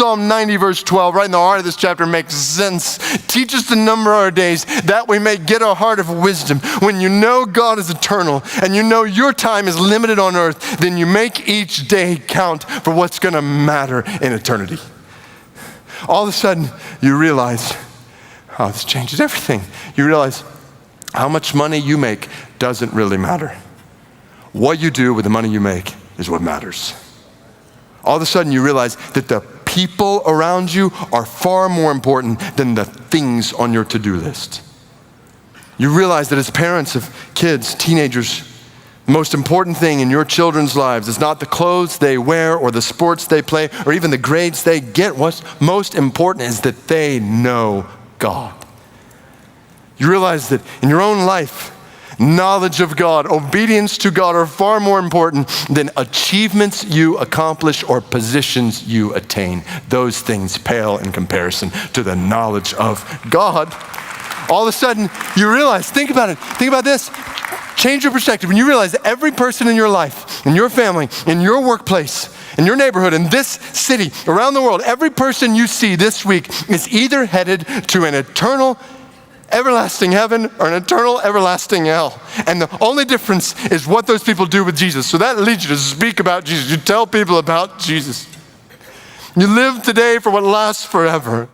Psalm 90 verse 12, right in the heart of this chapter, makes sense. Teach us to number our days that we may get a heart of wisdom. When you know God is eternal and you know your time is limited on earth, then you make each day count for what's going to matter in eternity. All of a sudden, you realize, oh, this changes everything. You realize how much money you make doesn't really matter. What you do with the money you make is what matters. All of a sudden, you realize that the people around you are far more important than the things on your to-do list. You realize that as parents of kids, teenagers, the most important thing in your children's lives is not the clothes they wear or the sports they play or even the grades they get. What's most important is that they know God. You realize that in your own life, knowledge of God, obedience to God are far more important than achievements you accomplish or positions you attain. Those things pale in comparison to the knowledge of God. All of a sudden, you realize, think about it, think about this. Change your perspective. When you realize that every person in your life, in your family, in your workplace, in your neighborhood, in this city, around the world, every person you see this week is either headed to an eternal everlasting heaven or an eternal everlasting hell. And the only difference is what those people do with Jesus. So that leads you to speak about Jesus. You tell people about Jesus. You live today for what lasts forever.